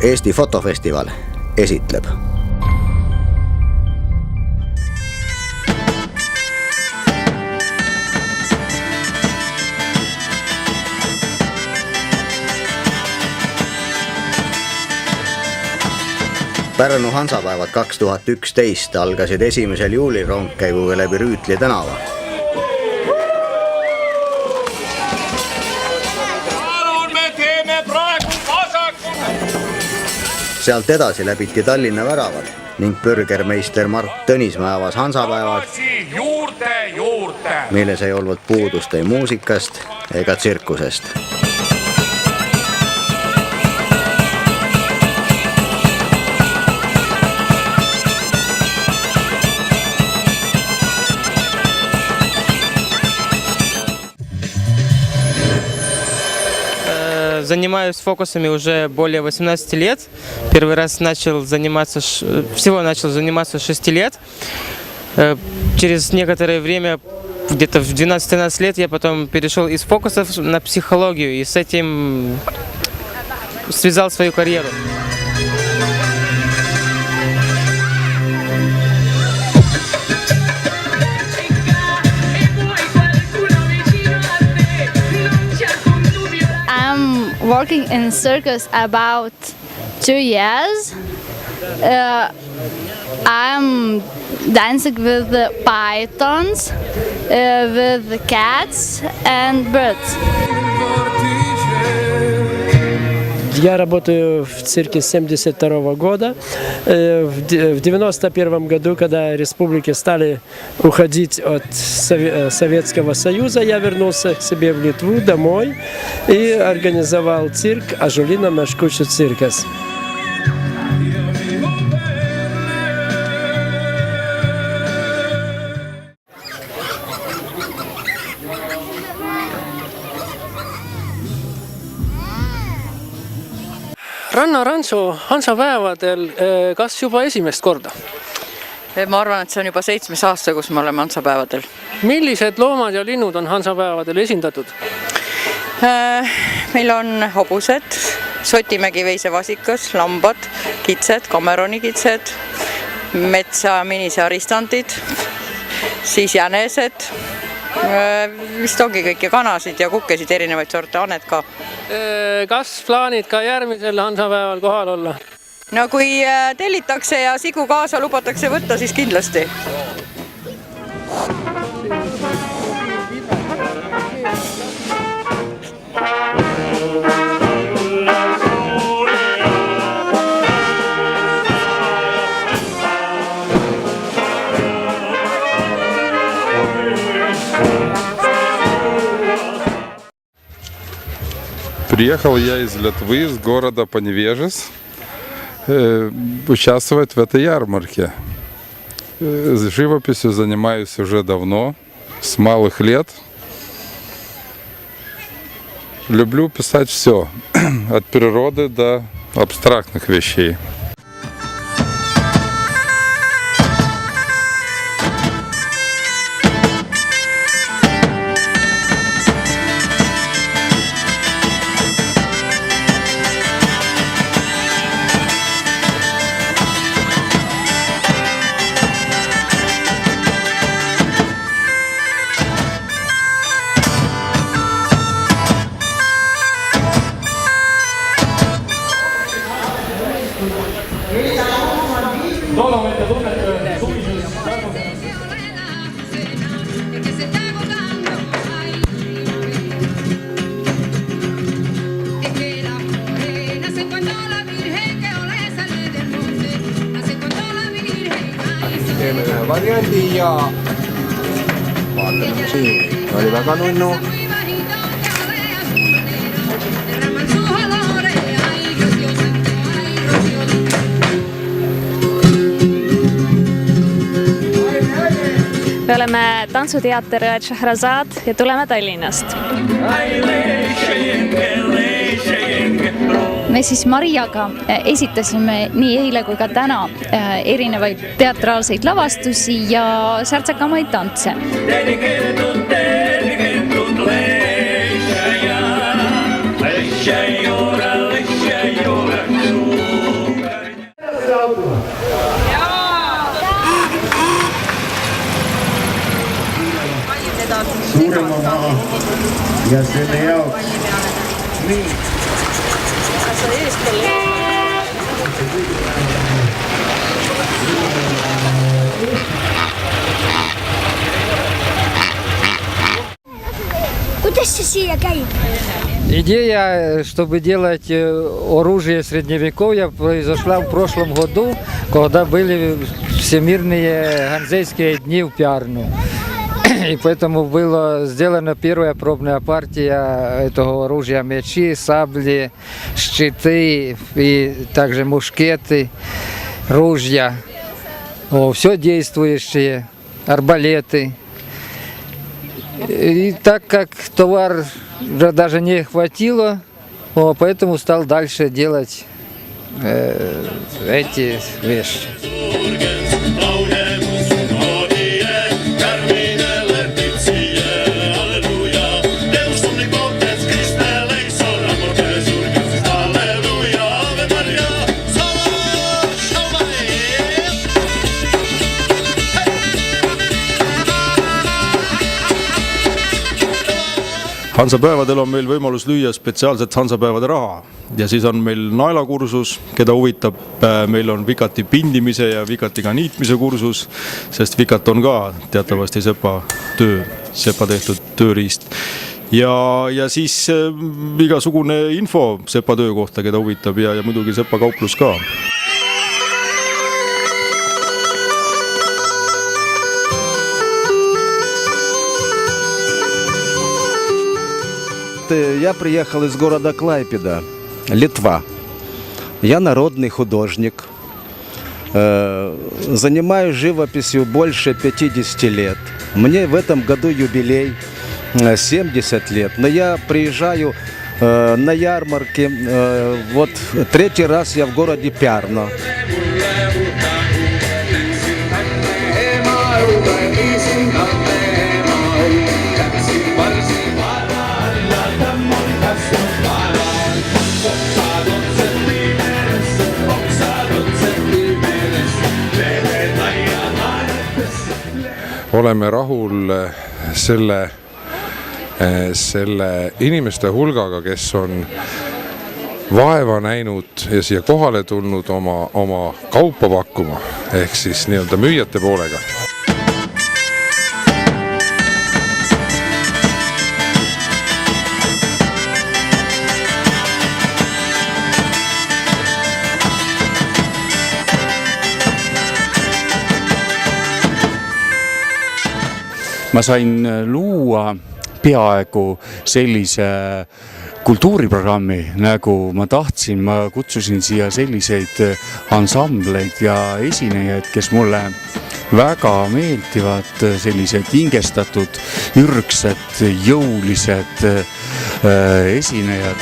Eesti fotofestival esitleb. Pärnu Hansapäevad 2011 algasid 1. juulil rongkäiguga läbi Rüütli tänava. Sealt edasi läbiti Tallinna väravad ning bürgermeister Mart Tõnismäe avas Hansapäevad, milles ei olnud puudust ei muusikast ega tsirkusest. Занимаюсь фокусами уже более 18 лет. Первый раз начал заниматься 6 лет. Через некоторое время, где-то в 12-13 лет, я потом перешел из фокусов на психологию и с этим связал свою карьеру. Working in circus about 2 years. I'm dancing with the pythons, with the cats and birds. Я работаю в цирке с 1972 года. В 1991 году, когда республики стали уходить от Советского Союза, я вернулся к себе в Литву домой и организовал цирк «Ажулина Мешкучу циркас». Ranna-Rantsu Hansapäevadel kas juba esimest korda? Ma arvan, et see on juba 7. aasta, kus me oleme Hansapäevadel. Millised loomad ja linnud on Hansapäevadel esindatud? Meil on hobused, Sotimägi veisevasikas, lambad, kitsed, Cameroni kitsed, metsa minise aristandid, siis jänesed, vist ongi kõiki kanasid ja kukkesid erinevaid sorte, aned ka. Kas plaanid ka järgmisel Hansapäeval kohal olla? No kui tellitakse ja sigu kaasa lubatakse võtta, siis kindlasti. Приехал я из Литвы, из города Поневежес, участвовать в этой ярмарке. Живописью занимаюсь уже давно, с малых лет. Люблю писать все, от природы до абстрактных вещей. Teeme ühe variandi ja vaatame siin. Oli väga nunnu. Me oleme tantsuteater Shahrazad ja tuleme Tallinnast. Me siis Mariaga esitasime nii eile kui ka täna erinevaid teatraalseid lavastusi ja särtsakamaid tantse. ja selle jaoks Kuidas see siia käib? Идея, чтобы делать оружие средневековья, произошла в прошлом году, когда были всемирные ганзейские дни в Пярну. И поэтому была сделана первая пробная партия этого оружия: мечи, сабли, щиты и также мушкеты, ружья. Все действующие, арбалеты. И так как товар даже не хватило, поэтому стал дальше делать эти вещи. Hansapäevadel on meil võimalus lüüa spetsiaalset hansapäevade raha ja siis on meil naelakursus, keda huvitab, meil on vikati pindimise ja vikatiga niitmise kursus, sest vikat on ka teatavasti sepa tehtud tööriist. Ja siis igasugune info sepa töö kohta, keda huvitab ja muidugi sepa kauplus ka. Я приехал из города Клайпеда, Литва. Я народный художник. Занимаюсь живописью больше 50 лет. Мне в этом году юбилей 70 лет. Но я приезжаю на ярмарки. Вот третий раз я в городе Пярна. Oleme rahul selle inimeste hulgaga, kes on vaeva näinud ja siia kohale tulnud oma kaupa pakkuma, ehk siis nii-öelda müüjate poolega. Ma sain luua peaaegu sellise kultuuriprogrammi, nagu ma tahtsin. Ma kutsusin siia selliseid ansambleid ja esinejaid, kes mulle väga meeldivad, sellised hingestatud, ürgsed, jõulised esinejad.